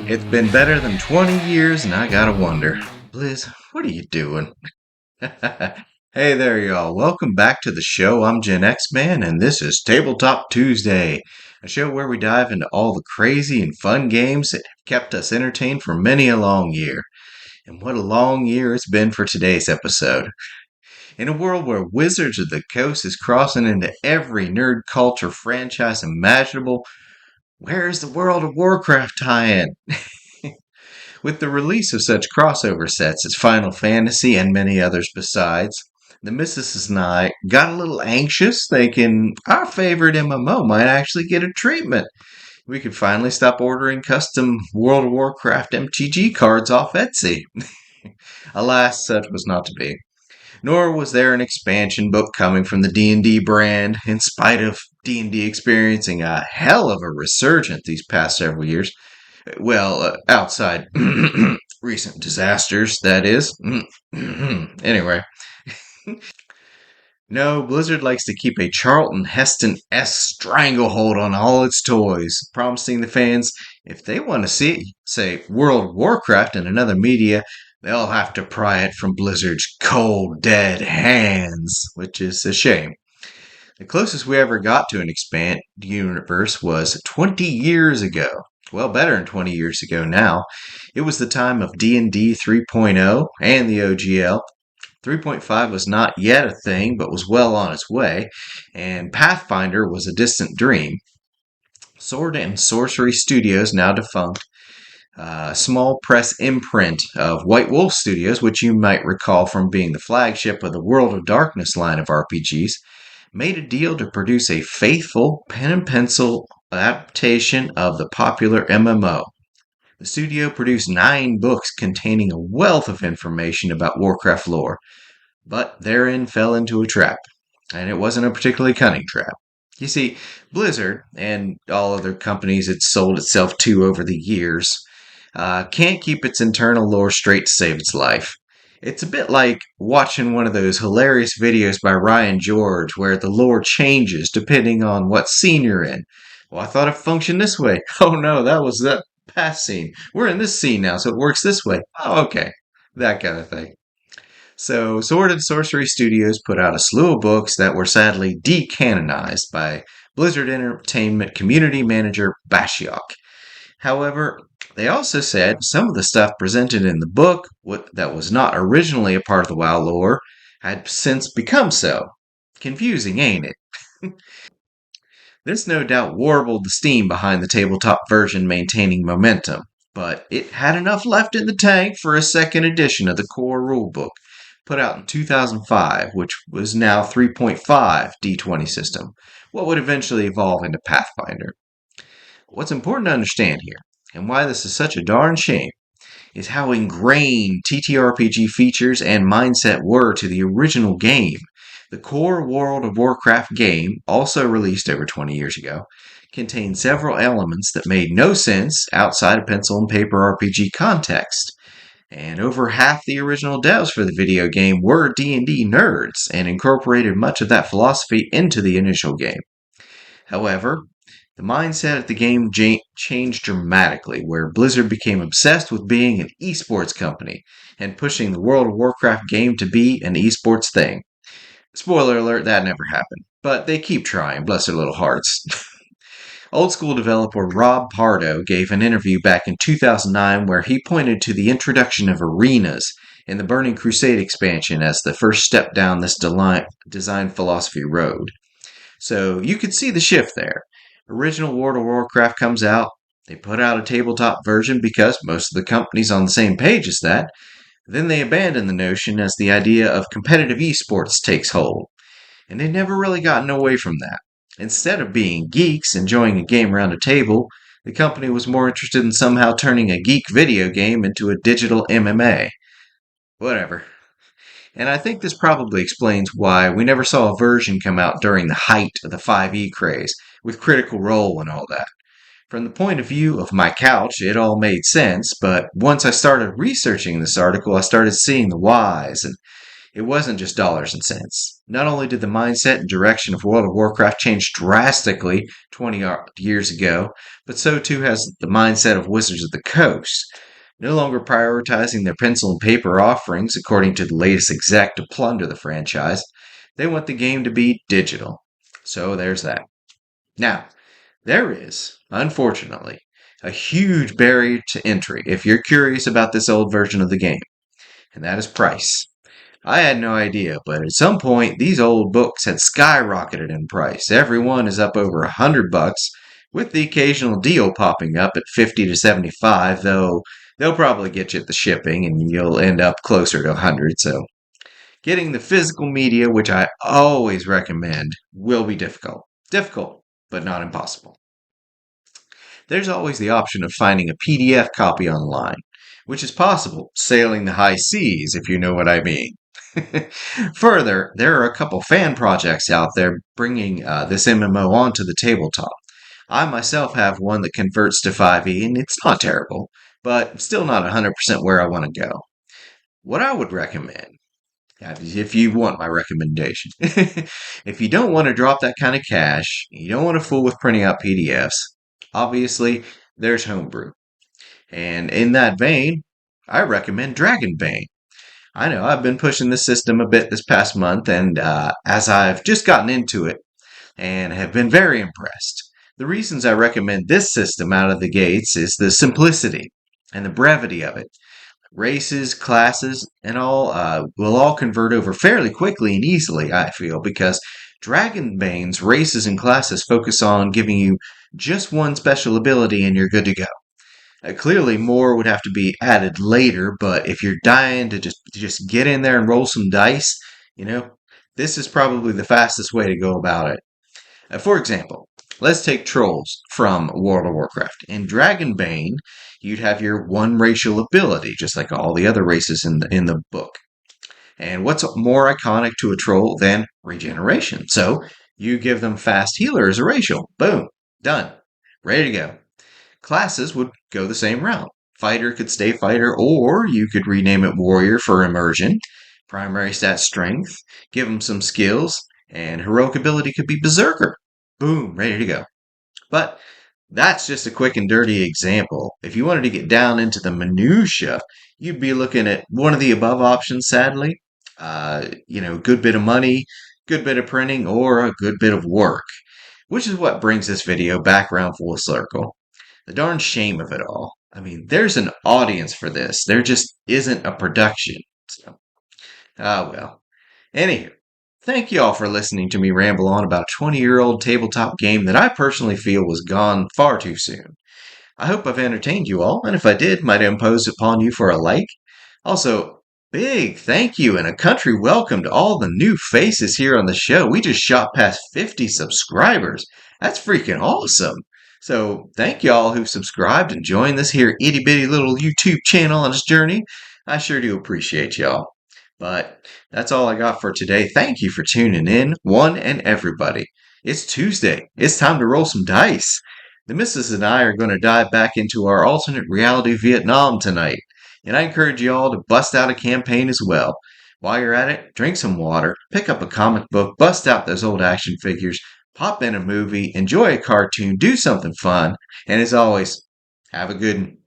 It's been better than 20 years, and I gotta wonder, Blizz, what are you doing? Hey there, y'all. Welcome back to the show. I'm Gen X Man, and this is Tabletop Tuesday, a show where we dive into all the crazy and fun games that have kept us entertained for many a long year. And what a long year it's been for today's episode. In a world where Wizards of the Coast is crossing into every nerd culture franchise imaginable, where's the World of Warcraft tie-in? With the release of such crossover sets as Final Fantasy and many others besides, the missus and I got a little anxious thinking our favorite MMO might actually get a treatment. We could finally stop ordering custom World of Warcraft MTG cards off Etsy. Alas, such was not to be. Nor was there an expansion book coming from the D&D brand, in spite of D&D experiencing a hell of a resurgence these past several years. Well, outside recent disasters, that is. Anyway. No, Blizzard likes to keep a Charlton Heston-esque stranglehold on all its toys, promising the fans if they want to see, say, World of Warcraft in another media, they'll have to pry it from Blizzard's cold, dead hands, which is a shame. The closest we ever got to an expanded universe was 20 years ago. Well, better than 20 years ago now. It was the time of D&D 3.0 and the OGL. 3.5 was not yet a thing, but was well on its way, and Pathfinder was a distant dream. Sword and Sorcery Studios, now defunct, a small press imprint of White Wolf Studios, which you might recall from being the flagship of the World of Darkness line of RPGs, made a deal to produce a faithful pen and pencil adaptation of the popular MMO. The studio produced 9 books containing a wealth of information about Warcraft lore, but therein fell into a trap, and it wasn't a particularly cunning trap. You see, Blizzard, and all other companies it's sold itself to over the years, can't keep its internal lore straight to save its life. It's a bit like watching one of those hilarious videos by Ryan George where the lore changes depending on what scene you're in. Well, I thought it functioned this way. Oh no, that was that past scene. We're in this scene now, so it works this way. Oh, okay. That kind of thing. So, Sword and Sorcery Studios put out a slew of books that were sadly decanonized by Blizzard Entertainment community manager Bashiok. However, they also said some of the stuff presented in the book that was not originally a part of the WoW lore had since become so. Confusing, ain't it? This no doubt warbled the steam behind the tabletop version maintaining momentum, but it had enough left in the tank for a second edition of the core rulebook, put out in 2005, which was now 3.5 D20 system, what would eventually evolve into Pathfinder. What's important to understand here, and why this is such a darn shame, is how ingrained TTRPG features and mindset were to the original game. The core World of Warcraft game, also released over 20 years ago, contained several elements that made no sense outside of pencil and paper RPG context. And over half the original devs for the video game were D&D nerds and incorporated much of that philosophy into the initial game. However, the mindset of the game changed dramatically, where Blizzard became obsessed with being an esports company and pushing the World of Warcraft game to be an esports thing. Spoiler alert, that never happened. But they keep trying, bless their little hearts. Old school developer Rob Pardo gave an interview back in 2009 where he pointed to the introduction of arenas in the Burning Crusade expansion as the first step down this design philosophy road. So you could see the shift there. Original World of Warcraft comes out, they put out a tabletop version because most of the company's on the same page as that. Then they abandon the notion as the idea of competitive esports takes hold. And they've never really gotten away from that. Instead of being geeks enjoying a game around a table, the company was more interested in somehow turning a geek video game into a digital MMA. Whatever. And I think this probably explains why we never saw a version come out during the height of the 5e craze, with Critical Role and all that. From the point of view of my couch, it all made sense, but once I started researching this article, I started seeing the whys, and it wasn't just dollars and cents. Not only did the mindset and direction of World of Warcraft change drastically 20 years ago, but so too has the mindset of Wizards of the Coast. No longer prioritizing their pencil and paper offerings according to the latest exec to plunder the franchise, they want the game to be digital. So there's that. Now, there is, unfortunately, a huge barrier to entry if you're curious about this old version of the game, and that is price. I had no idea, but at some point these old books had skyrocketed in price. Every one is up over $100, with the occasional deal popping up at 50 to 75, though they'll probably get you at the shipping and you'll end up closer to 100, so getting the physical media, which I always recommend, will be difficult. Difficult, but not impossible. There's always the option of finding a PDF copy online, which is possible sailing the high seas, if you know what I mean. Further, there are a couple fan projects out there bringing this MMO onto the tabletop. I myself have one that converts to 5e, and it's not terrible, but still not 100% where I want to go. What I would recommend, if you want my recommendation, if you don't want to drop that kind of cash, you don't want to fool with printing out PDFs, obviously there's homebrew. And in that vein, I recommend Dragonbane. I know I've been pushing this system a bit this past month, and as I've just gotten into it and have been very impressed. The reasons I recommend this system out of the gates is the simplicity and the brevity of it. Races, classes, and all will all convert over fairly quickly and easily, I feel, because Dragonbane's races and classes focus on giving you just one special ability and you're good to go. Clearly, more would have to be added later, but if you're dying to just get in there and roll some dice, you know, this is probably the fastest way to go about it. For example, let's take trolls from World of Warcraft. In Dragonbane, you'd have your one racial ability, just like all the other races in the book. And what's more iconic to a troll than regeneration? So you give them fast healer as a racial. Boom, done, ready to go. Classes would go the same route. Fighter could stay fighter, or you could rename it warrior for immersion. Primary stat strength, give them some skills, and heroic ability could be berserker. Boom, ready to go. But that's just a quick and dirty example. If you wanted to get down into the minutia, you'd be looking at one of the above options, sadly. Good bit of money, good bit of printing, or a good bit of work. Which is what brings this video back around full circle. The darn shame of it all. I mean, there's an audience for this. There just isn't a production. So, well. Anywho, thank you all for listening to me ramble on about a 20-year-old tabletop game that I personally feel was gone far too soon. I hope I've entertained you all, and if I did, might impose upon you for a like. Also, big thank you and a country welcome to all the new faces here on the show. We just shot past 50 subscribers. That's freaking awesome. So thank y'all who subscribed and joined this here itty bitty little YouTube channel on this journey. I sure do appreciate y'all. But that's all I got for today. Thank you for tuning in, one and everybody. It's Tuesday. It's time to roll some dice. The missus and I are going to dive back into our alternate reality Vietnam tonight. And I encourage you all to bust out a campaign as well. While you're at it, drink some water, pick up a comic book, bust out those old action figures, pop in a movie, enjoy a cartoon, do something fun, and as always, have a good one.